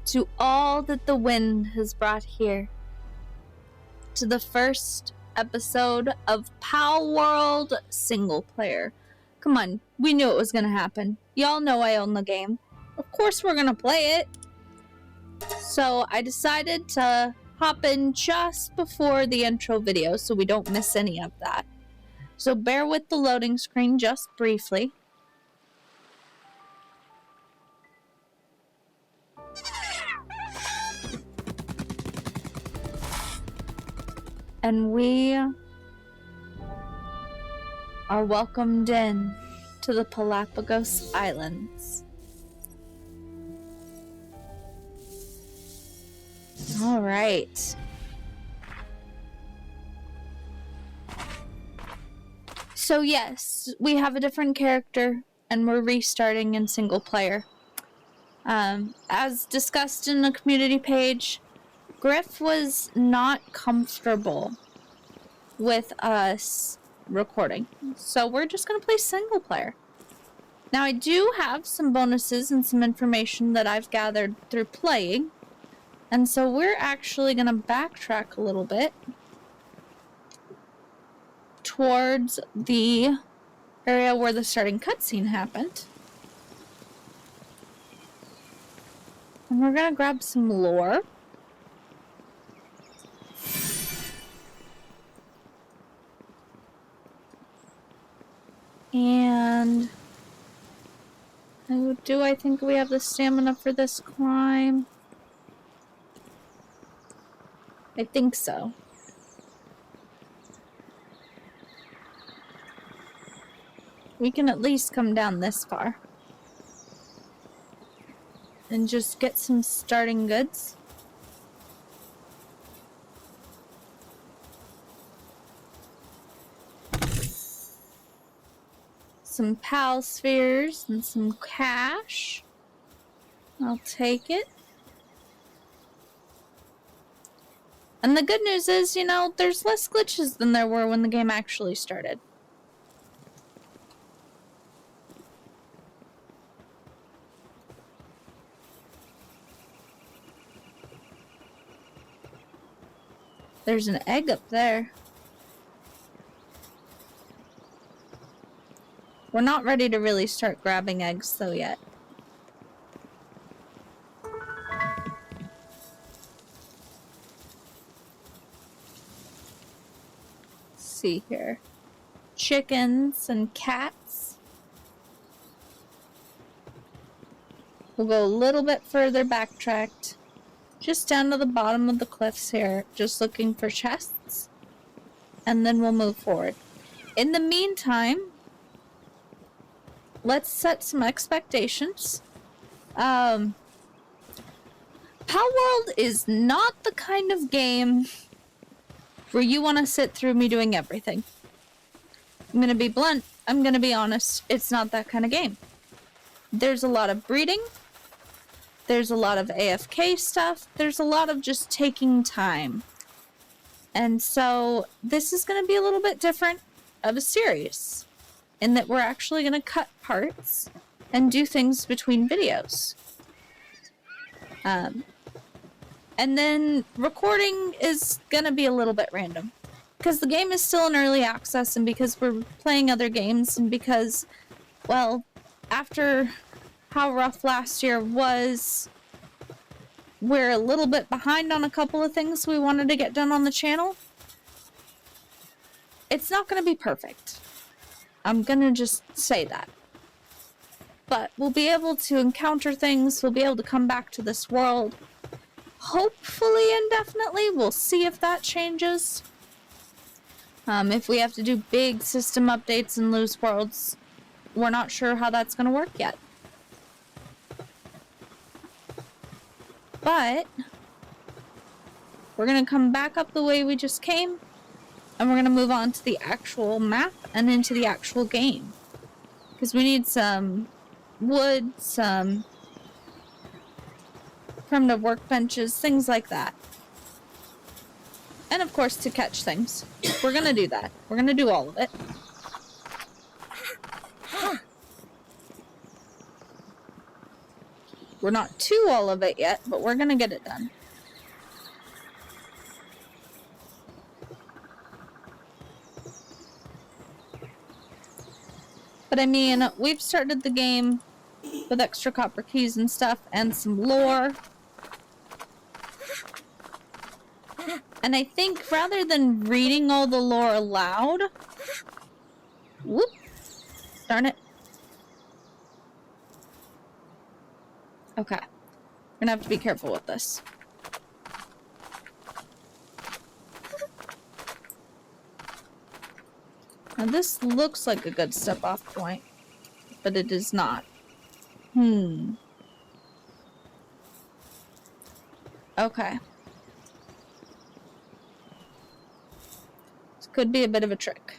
to all that the wind has brought here, to the first episode of Palworld single player. Come on, we knew it was gonna happen. Y'all know I own the game. Of course we're gonna play it. So I decided to hop in just before the intro video so we don't miss any of that. So bear with the loading screen just briefly. And we are welcomed in to the Palworld Islands. All right. So yes, we have a different character and we're restarting in single player. As discussed in the community page, Griff was not comfortable with us recording, so we're just going to play single player. Now I do have some bonuses and some information that I've gathered through playing, and so we're actually going to backtrack a little bit towards the area where the starting cutscene happened. And we're going to grab some lore. And do I think we have the stamina for this climb? I think so. We can at least come down this far. And just get some starting goods. Some PAL spheres and some cash. I'll take it. And the good news is, you know, there's less glitches than there were when the game actually started. There's an egg up there. We're not ready to really start grabbing eggs though yet. Let's see here. Chickens and cats. We'll go a little bit further backtracked. Just down to the bottom of the cliffs here. Just looking for chests. And then we'll move forward. In the meantime, let's set some expectations. Palworld is not the kind of game where you want to sit through me doing everything. I'm going to be blunt. I'm going to be honest. It's not that kind of game. There's a lot of breeding. There's a lot of AFK stuff. There's a lot of just taking time. And so this is going to be a little bit different of a series, in that we're actually going to cut parts and do things between videos. And then recording is going to be a little bit random. Because the game is still in early access, and because we're playing other games, and because, well, after how rough last year was, we're a little bit behind on a couple of things we wanted to get done on the channel. It's not going to be perfect. I'm gonna just say that. But we'll be able to encounter things, we'll be able to come back to this world. Hopefully indefinitely, we'll see if that changes. If we have to do big system updates and lose worlds, we're not sure how that's gonna work yet. But we're gonna come back up the way we just came. And we're going to move on to the actual map and into the actual game. Because we need some wood, some primitive workbenches, things like that. And of course to catch things. We're going to do that. We're going to do all of it. We're not to all of it yet, but we're gonna get it done. But I mean, we've started the game with extra copper keys and stuff and some lore. And I think rather than reading all the lore aloud... Whoop! Darn it. Okay. We're gonna have to be careful with this. Now this looks like a good step off point, but it is not. Okay. This could be a bit of a trick.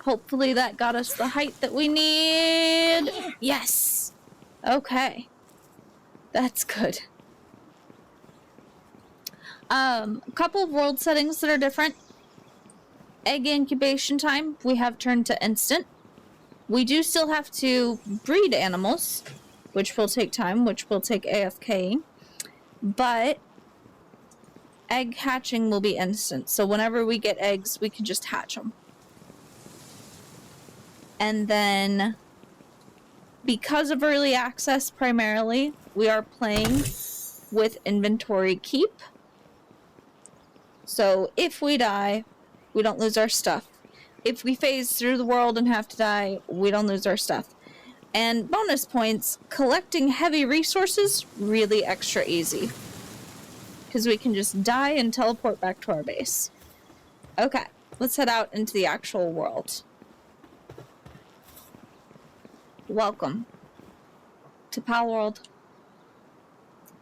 Hopefully that got us the height that we need. Yes! Okay. That's good. A couple of world settings that are different. Egg incubation time, we have turned to instant. We do still have to breed animals, which will take time, which will take AFK. But egg hatching will be instant. So whenever we get eggs, we can just hatch them. And then, because of early access primarily, we are playing with inventory keep. So if we die, we don't lose our stuff. If we phase through the world and have to die, we don't lose our stuff. And bonus points, collecting heavy resources, really extra easy. Because we can just die and teleport back to our base. Okay, let's head out into the actual world. Welcome to Palworld.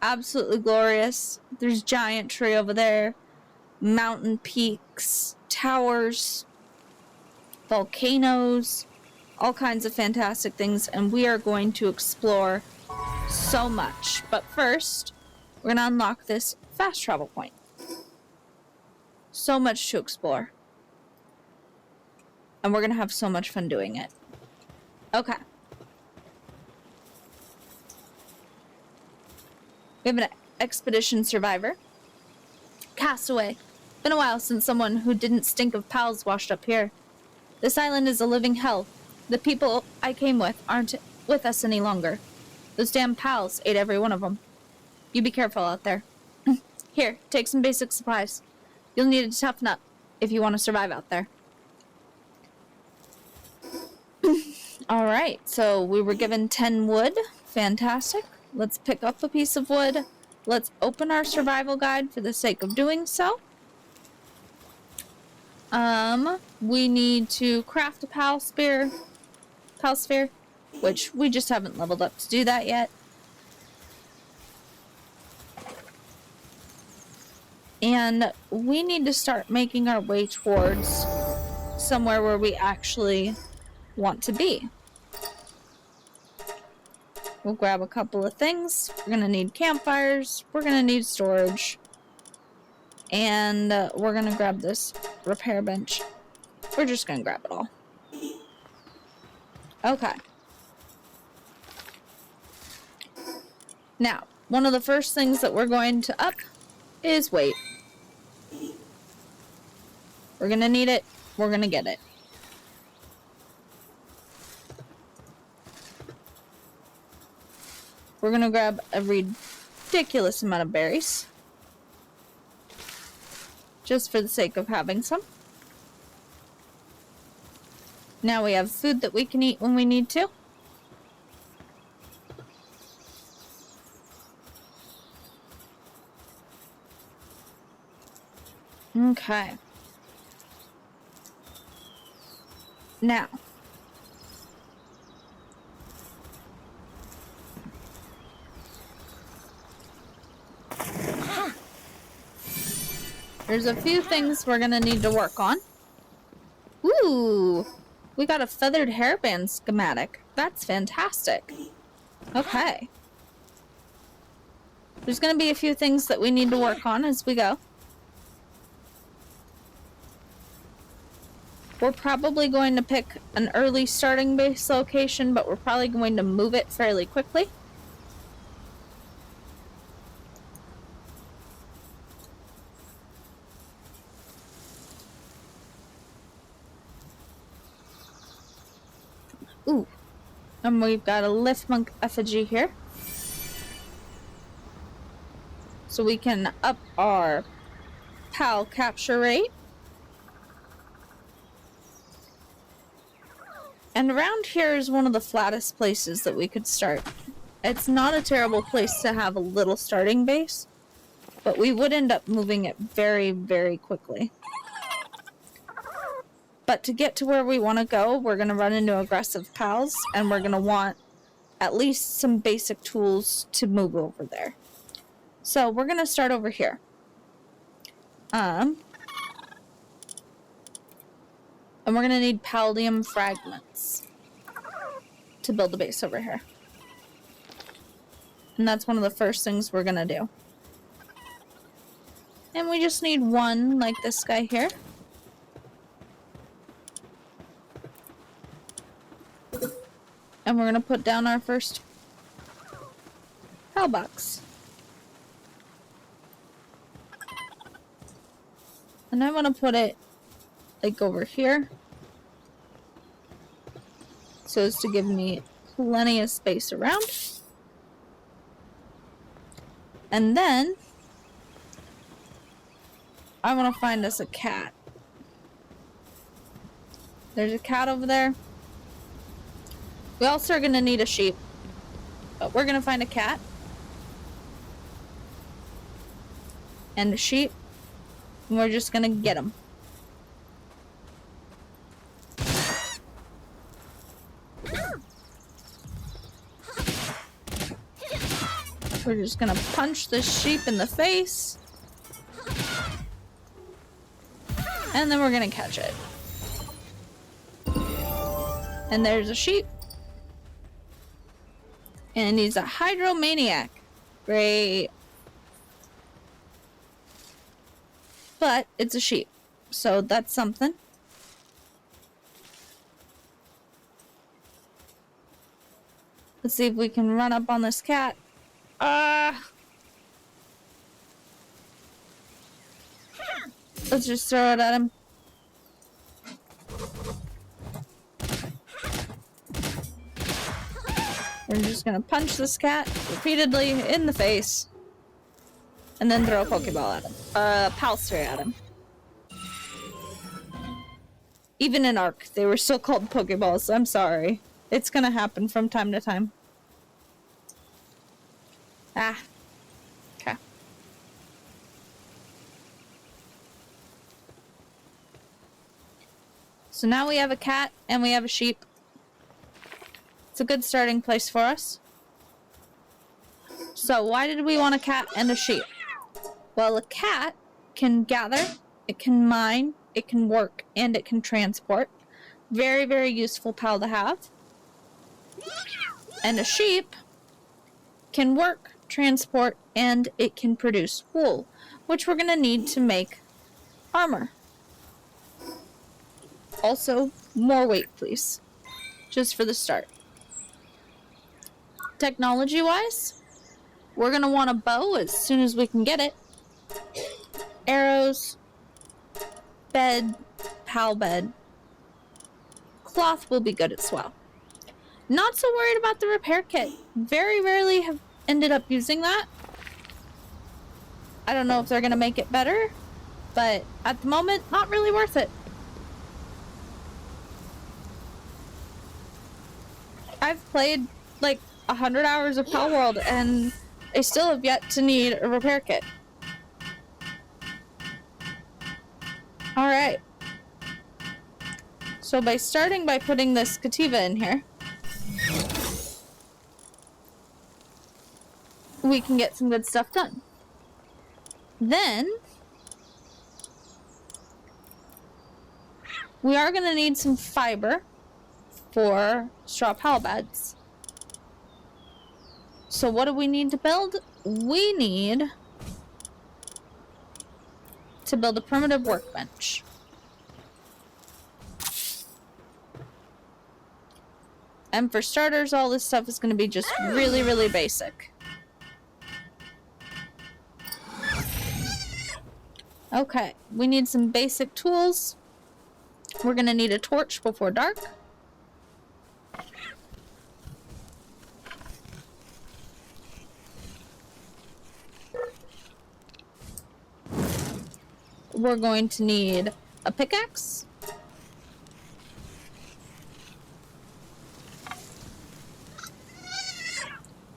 Absolutely glorious. There's a giant tree over there. Mountain peaks, towers, volcanoes, all kinds of fantastic things, and we are going to explore so much. But first, we're going to unlock this fast travel point. So much to explore. And we're going to have so much fun doing it. Okay. We have an expedition survivor. Castaway. Been a while since someone who didn't stink of pals washed up here. This island is a living hell. The people I came with aren't with us any longer. Those damn pals ate every one of them. You be careful out there. Here, take some basic supplies. You'll need to toughen up if you want to survive out there. Alright, so we were given 10 wood. Fantastic. Let's pick up a piece of wood. Let's open our survival guide for the sake of doing so. We need to craft a pal sphere, which we just haven't leveled up to do that yet. And we need to start making our way towards somewhere where we actually want to be. We'll grab a couple of things. We're going to need campfires. We're going to need storage. And we're going to grab this repair bench. We're just going to grab it all. Okay. Now, one of the first things that we're going to up is weight. We're going to need it. We're going to get it. We're going to grab a ridiculous amount of berries. Just for the sake of having some. Now we have food that we can eat when we need to. Okay. Now. There's a few things we're gonna need to work on. Ooh, we got a feathered hairband schematic. That's fantastic. Okay. There's gonna be a few things that we need to work on as we go. We're probably going to pick an early starting base location, but we're probably going to move it fairly quickly. Ooh. And we've got a lift monk effigy here. So we can up our PAL capture rate. And around here is one of the flattest places that we could start. It's not a terrible place to have a little starting base, but we would end up moving it very, very quickly. But to get to where we want to go, we're going to run into aggressive pals, and we're going to want at least some basic tools to move over there. So we're going to start over here. And we're going to need paldium fragments to build a base over here. And that's one of the first things we're going to do. And we just need one, like this guy here. And we're going to put down our first PAL box. And I want to put it like over here, so as to give me plenty of space around. And then I want to find us a cat. There's a cat over there. We also are going to need a sheep, but we're going to find a cat and a sheep, and we're just going to get them. We're just gonna punch this sheep in the face. And then we're gonna catch it. And there's a sheep. And he's a hydromaniac. Great. But it's a sheep, so that's something. Let's see if we can run up on this cat. Let's just throw it at him. We're just gonna punch this cat repeatedly in the face. And then throw a Pokeball at him. PAL stray at him. Even in Arc, they were still called Pokeballs. I'm sorry. It's gonna happen from time to time. Ah. Okay. So now we have a cat and we have a sheep. It's a good starting place for us. So why did we want a cat and a sheep? Well, a cat can gather, it can mine, it can work, and it can transport. Very, very useful pal to have. And a sheep can work, transport, and it can produce wool, which we're going to need to make armor. Also, more weight, please. Just for the start. Technology-wise, we're going to want a bow as soon as we can get it. Arrows, bed, PAL bed. Cloth will be good as well. Not so worried about the repair kit. Very rarely have ended up using that. I don't know if they're going to make it better, but at the moment, not really worth it. I've played like 100 hours of Palworld and I still have yet to need a repair kit. Alright. So by starting by putting this Cativa in here, we can get some good stuff done. Then we are going to need some fiber for straw PAL beds. So what do we need to build? We need to build a primitive workbench. And for starters, all this stuff is going to be just really, really basic. Okay, we need some basic tools. We're going to need a torch before dark. We're going to need a pickaxe.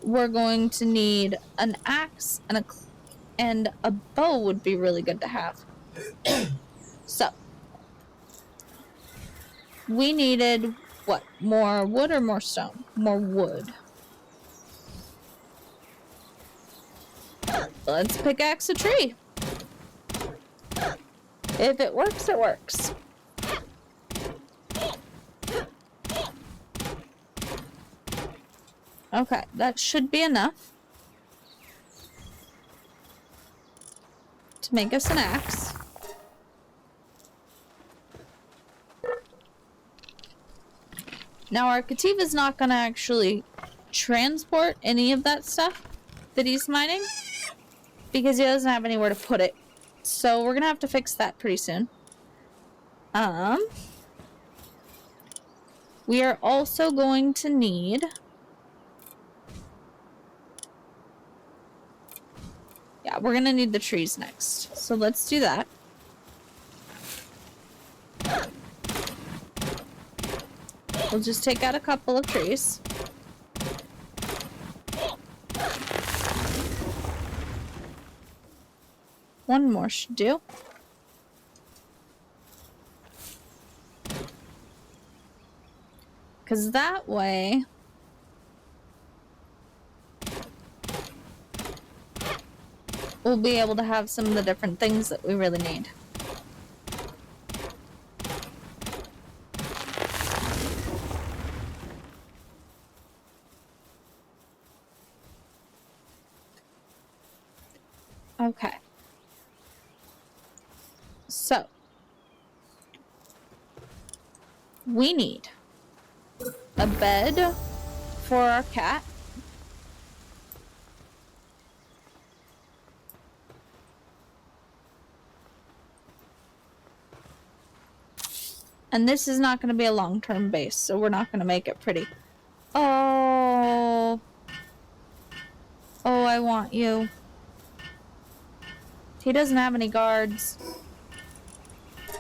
We're going to need an axe and a bow would be really good to have. So, we needed what? More wood or more stone? More wood. Let's pickaxe a tree. If it works, it works. Okay, that should be enough to make us an axe. Now, our Kativa's not going to actually transport any of that stuff that he's mining because he doesn't have anywhere to put it. So we're going to have to fix that pretty soon. We are also going to need... Yeah, we're going to need the trees next. So let's do that. We'll just take out a couple of trees. One more should do. Because that way... we'll be able to have some of the different things that we really need. Okay. So, we need a bed for our cat. And this is not going to be a long-term base, so we're not going to make it pretty. Oh. Oh, I want you. He doesn't have any guards.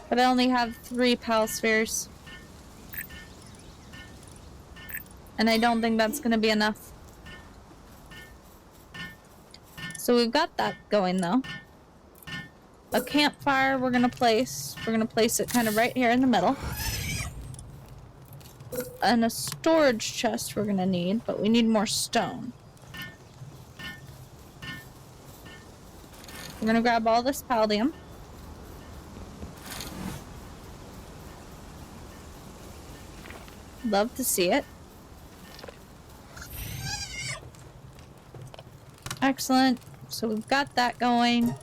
But I only have 3 pal spheres. And I don't think that's going to be enough. So we've got that going, though. A campfire we're going to place it kind of right here in the middle. And a storage chest we're going to need, but we need more stone. We're going to grab all this palladium. Love to see it. Excellent. So we've got that going.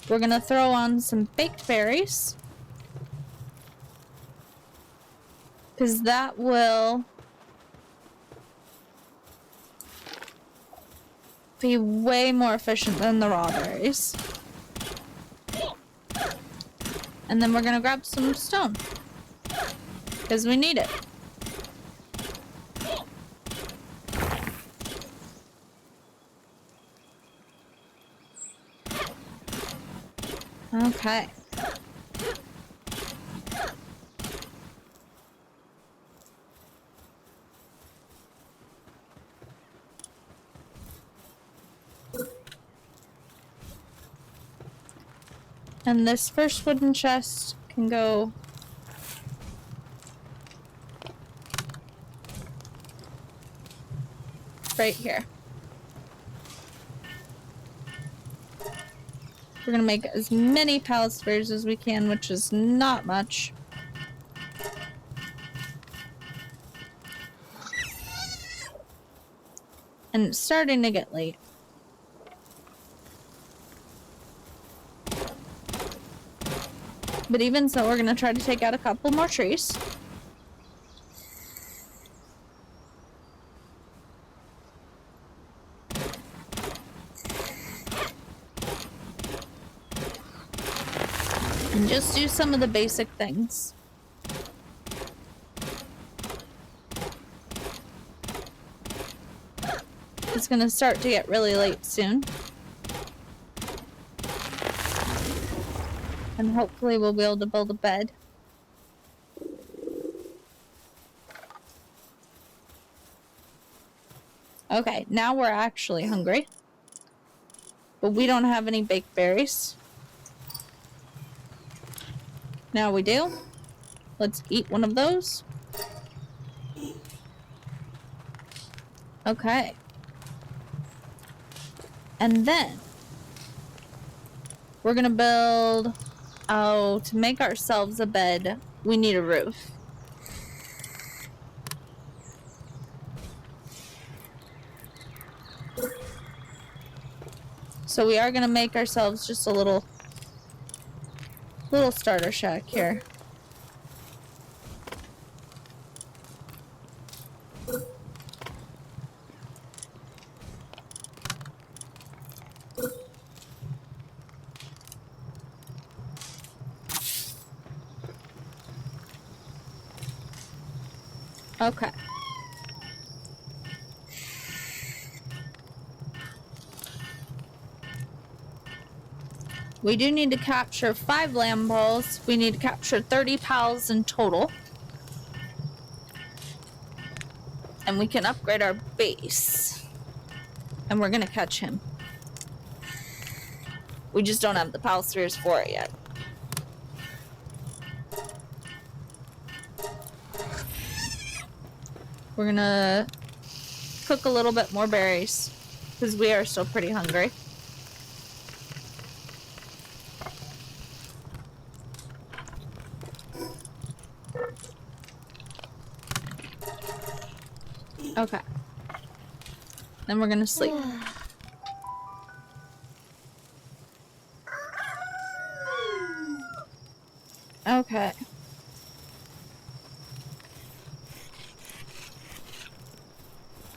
We're going to throw on some baked berries. Because that will be way more efficient than the raw berries. And then we're going to grab some stone. Because we need it. Okay. And this first wooden chest can go right here. We're gonna make as many pallet spheres as we can, which is not much. And it's starting to get late. But even so, we're gonna try to take out a couple more trees. And just do some of the basic things. It's gonna start to get really late soon. And hopefully we'll be able to build a bed. Okay, now we're actually hungry. But we don't have any baked berries. Now we do. Let's eat one of those. Okay. And then we're gonna build... Oh, to make ourselves a bed, we need a roof. So we are gonna make ourselves just a little starter shack here. Okay. We do need to capture 5 lamb balls. We need to capture 30 pals in total. And we can upgrade our base. And we're gonna catch him. We just don't have the pal spheres for it yet. We're gonna cook a little bit more berries because we are still pretty hungry. Okay. Then we're gonna sleep. Okay.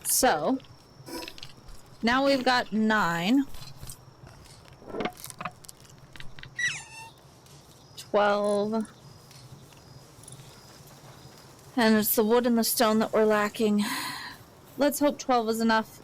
So, now we've got 9, 12, and it's the wood and the stone that we're lacking. Let's hope 12 is enough.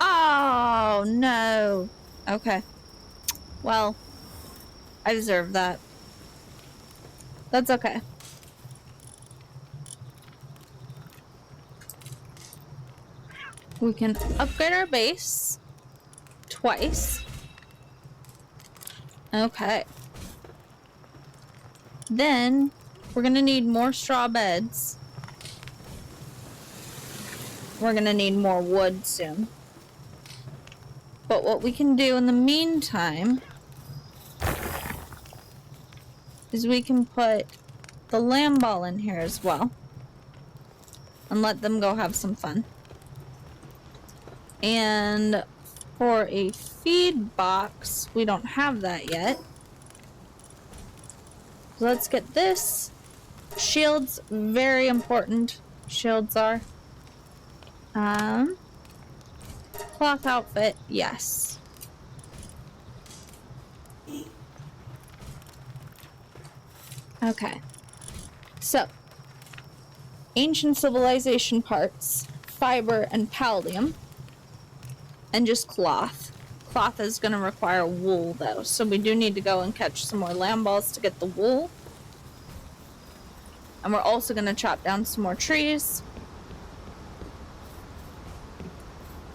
Oh, no. Okay. Well, I deserve that. That's okay. We can upgrade our base twice. Okay. Then we're gonna need more straw beds. We're gonna need more wood soon. But what we can do in the meantime is we can put the lamb ball in here as well. And let them go have some fun. And for a feed box, we don't have that yet. So let's get this. Shields, very important. Shields are. Cloth outfit, yes. Okay. So, ancient civilization parts, fiber and palladium, and just cloth. Cloth is going to require wool though, so we do need to go and catch some more lamb balls to get the wool. And we're also going to chop down some more trees.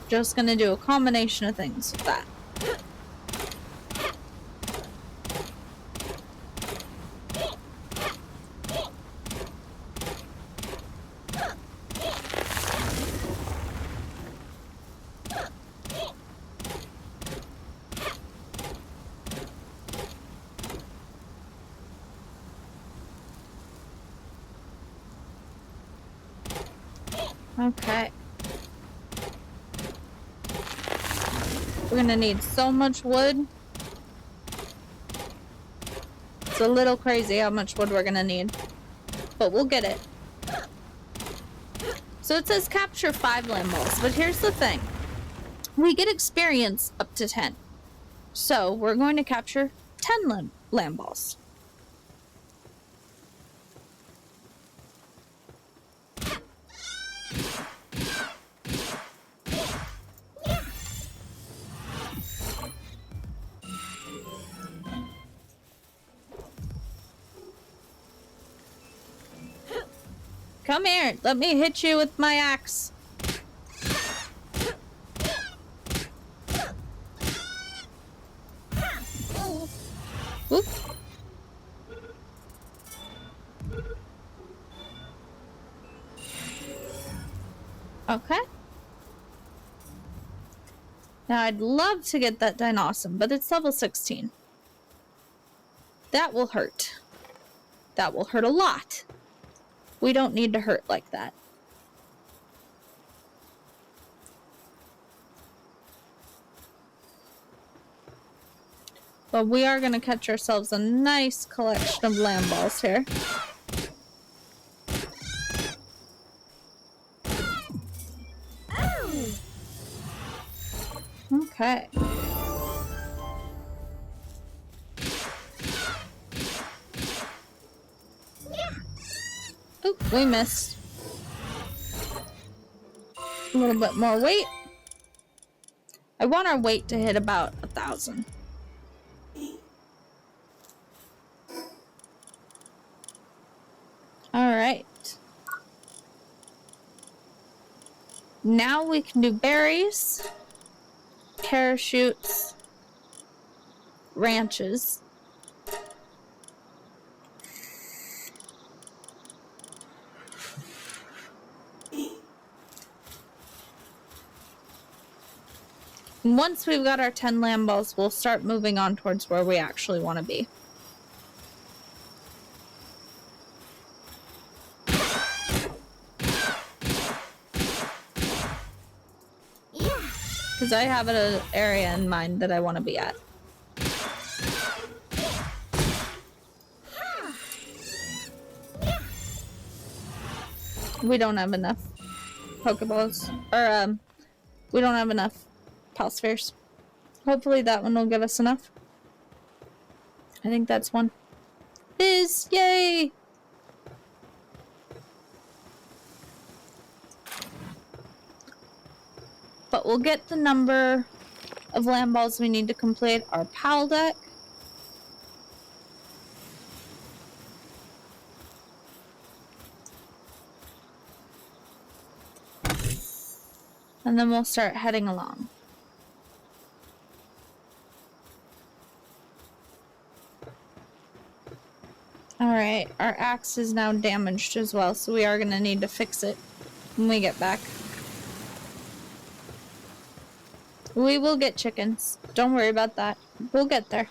Just going to do a combination of things with that. Okay. We're gonna need so much wood. It's a little crazy how much wood we're gonna need. But we'll get it. So it says capture 5 lamb balls, but here's the thing. We get experience up to 10. So we're going to capture 10 lamb balls. Come here, let me hit you with my axe. Whoop. Okay. Now I'd love to get that Dinosaur, but it's level 16. That will hurt. That will hurt a lot. We don't need to hurt like that. But we are going to catch ourselves a nice collection of lamb balls here. Okay. Oh, we missed. A little bit more weight. I want our weight to hit about 1,000. Alright. Now we can do berries, parachutes, ranches. And once we've got our 10 lamb balls, we'll start moving on towards where we actually want to be. Because I have an area in mind that I want to be at. We don't have enough Pokeballs. Or, we don't have enough Pal Spheres. Hopefully that one will give us enough. I think that's one. Is yay! But we'll get the number of lamb balls we need to complete our PAL deck. And then we'll start heading along. Alright, our axe is now damaged as well, so we are going to need to fix it when we get back. We will get chickens. Don't worry about that. We'll get there.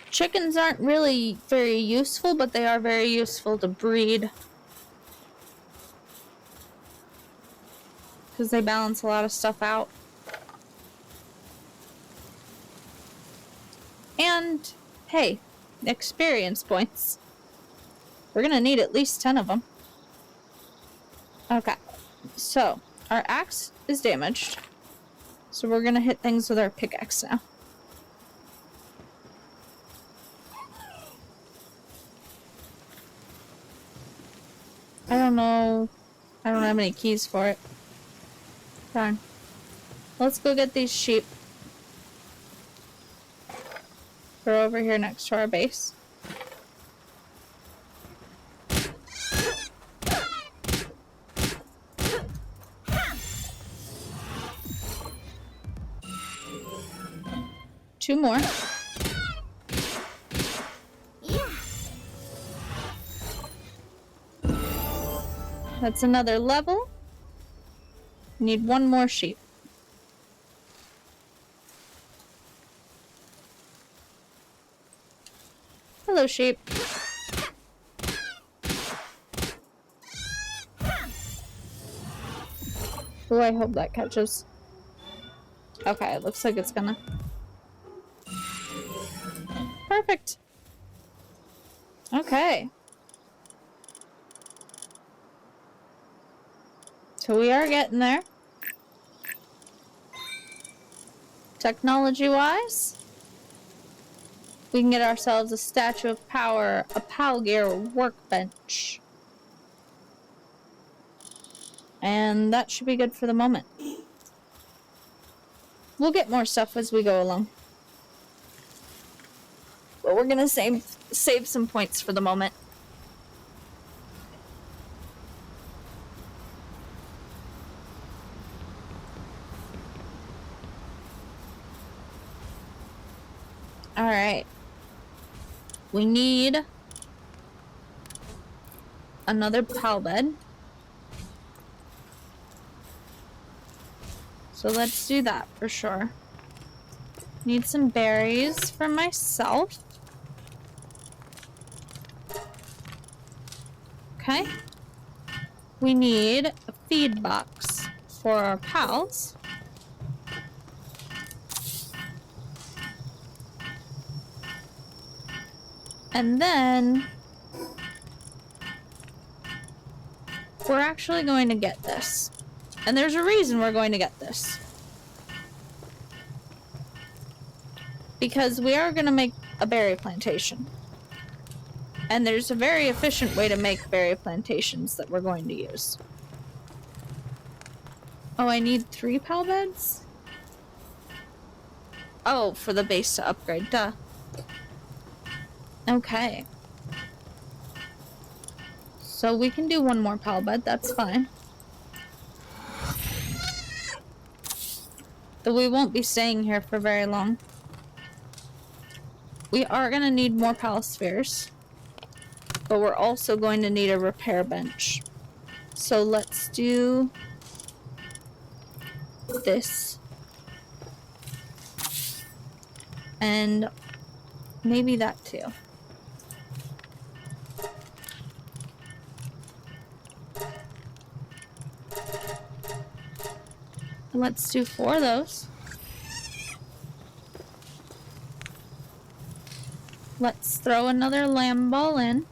Chickens aren't really very useful, but they are very useful to breed. Because they balance a lot of stuff out. And, hey, experience points. We're gonna need at least 10 of them. Okay, so our axe is damaged. So we're gonna hit things with our pickaxe now. I don't know. I don't have any keys for it. Darn. Let's go get these sheep. They're over here next to our base. Two more. That's another level. Need one more sheep. Hello, sheep. Oh, I hope that catches. Okay, it looks like it's gonna... Perfect. Okay. So we are getting there. Technology-wise, we can get ourselves a statue of power, a Palgear workbench. And that should be good for the moment. We'll get more stuff as we go along. But we're gonna save some points for the moment. Alright. We need another pal bed. So let's do that for sure. Need some berries for myself. Okay. We need a feed box for our pals. And then we're actually going to get this. And there's a reason we're going to get this. Because we are going to make a berry plantation. And there's a very efficient way to make berry plantations that we're going to use. Oh, I need 3 pal beds? Oh, for the base to upgrade, duh. Okay. So we can do 1 more pal bed, that's fine. Though we won't be staying here for very long. We are going to need more pal spheres. But we're also going to need a repair bench. So let's do this. And maybe that too. Let's do 4 of those. Let's throw another lamb ball in.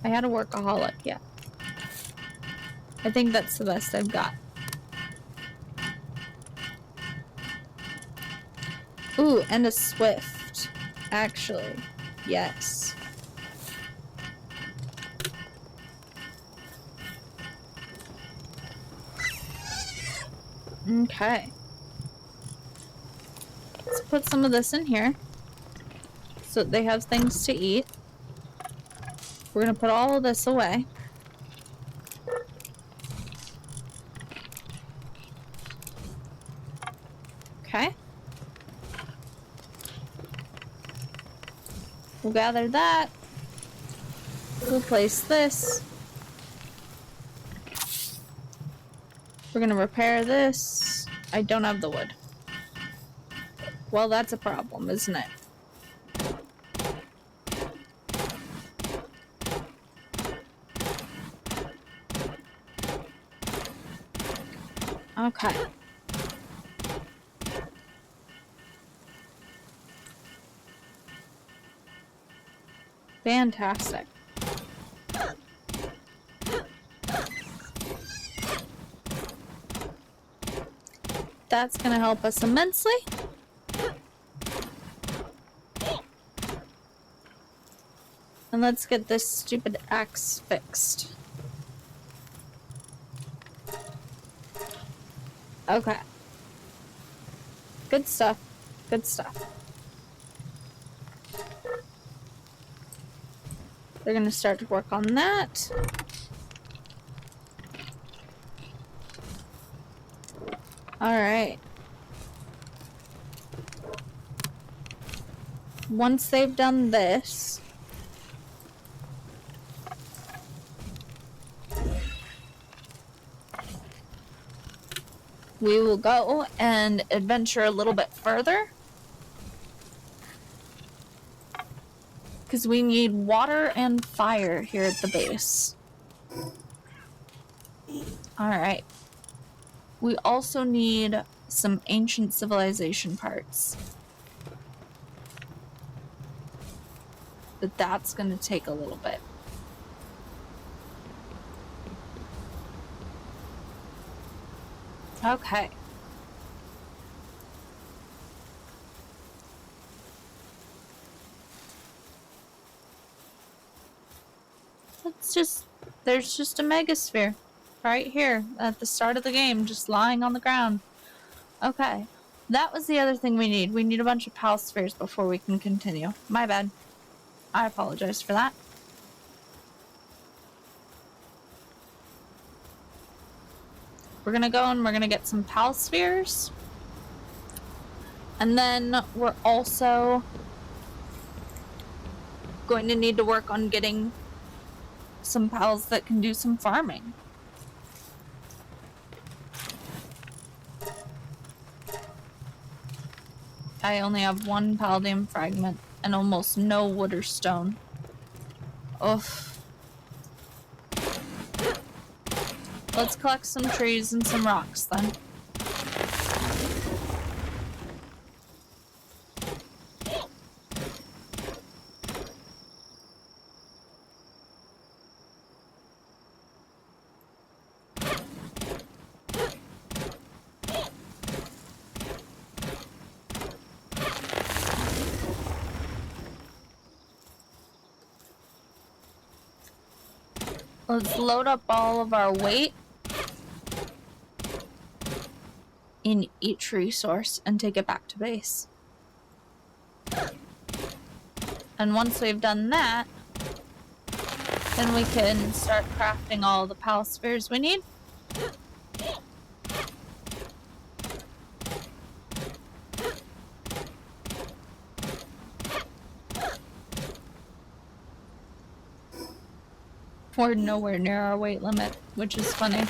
I had a workaholic, yeah. I think that's the best I've got. Ooh, and a swift. Actually, yes. Okay. Let's put some of this in here. So they have things to eat. We're gonna put all of this away. Okay. We'll gather that. We'll place this. We're gonna repair this. I don't have the wood. Well, that's a problem, isn't it? Okay. Fantastic. That's gonna help us immensely. And let's get this stupid axe fixed. Okay. Good stuff. Good stuff. They're gonna start to work on that. Alright. Once they've done this, we will go and adventure a little bit further. Because we need water and fire here at the base. Alright. We also need some ancient civilization parts. But that's going to take a little bit. Okay. There's just a megasphere right here at the start of the game, just lying on the ground. Okay. That was the other thing we need. We need a bunch of pal spheres before we can continue. My bad. I apologize for that. We're gonna go and we're gonna get some pal spheres. And then we're also going to need to work on getting some pals that can do some farming. I only have one palladium fragment and almost no wood or stone. Oof. Let's collect some trees and some rocks then. Let's load up all of our weight in each resource and take it back to base. And once we've done that, then we can start crafting all the pal spheres we need. We're nowhere near our weight limit, which is funny.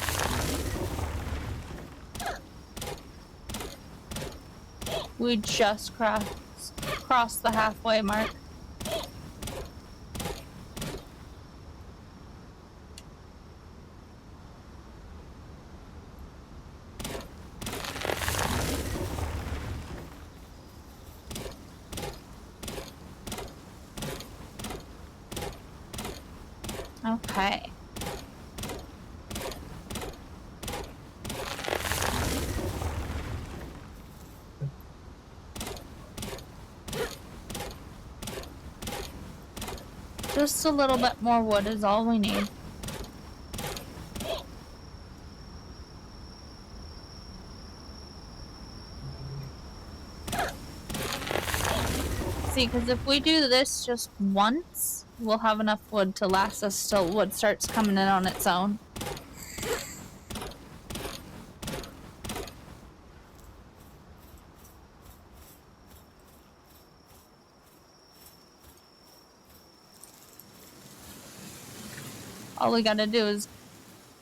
We just crossed the halfway mark. Okay. Just a little bit more wood is all we need. See, because if we do this just once, we'll have enough wood to last us till wood starts coming in on its own. All we gotta do is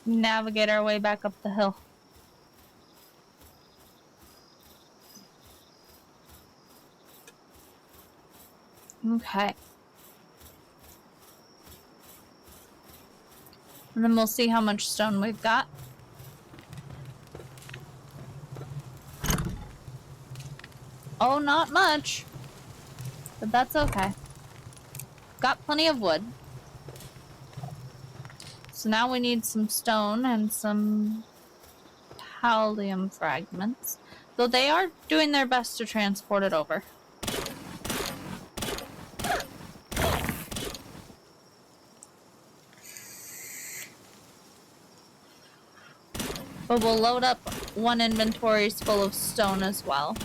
navigate our way back up the hill. Okay. And then we'll see how much stone we've got. Oh, not much. But that's okay. Got plenty of wood. So now we need some stone and some pallium fragments. Though they are doing their best to transport it over. But we'll load up one inventory's full of stone as well.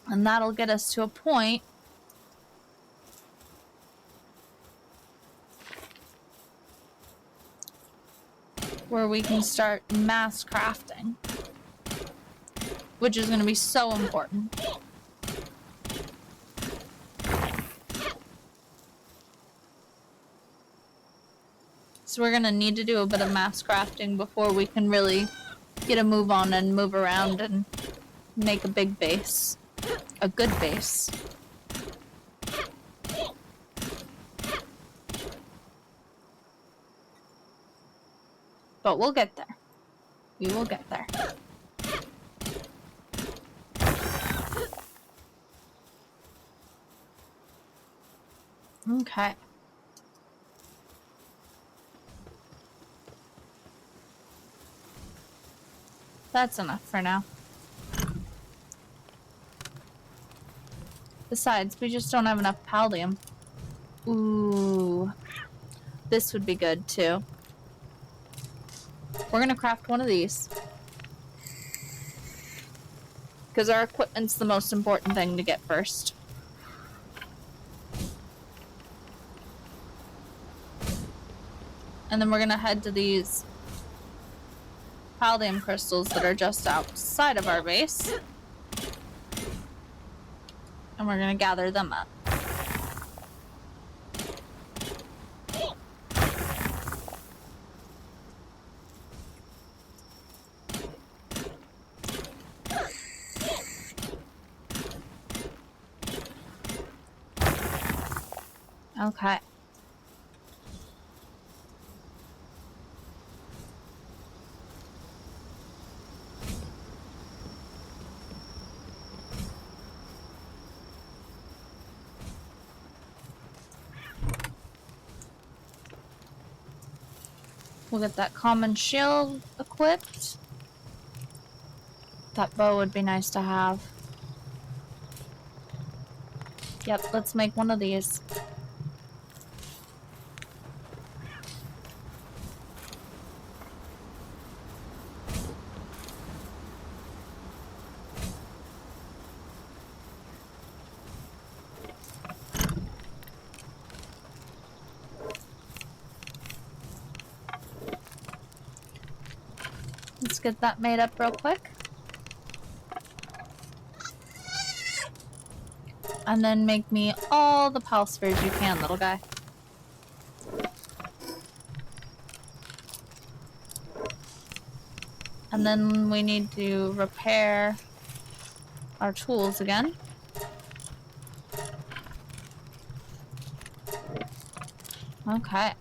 And that'll get us to a point where we can start mass crafting, which is going to be so important. So we're going to need to do a bit of mass crafting before we can really get a move on and move around and make a big base. A good base. But we'll get there. We will get there. Okay. That's enough for now. Besides, we just don't have enough paldium. Ooh. This would be good, too. We're gonna craft one of these. Because our equipment's the most important thing to get first. And then we're gonna head to these paldium crystals that are just outside of our base. And we're gonna gather them up. Okay. We'll get that common shield equipped. That bow would be nice to have. Yep, let's make one of these. Let's get that made up real quick. And then make me all the pal spheres you can, little guy. And then we need to repair our tools again. Okay.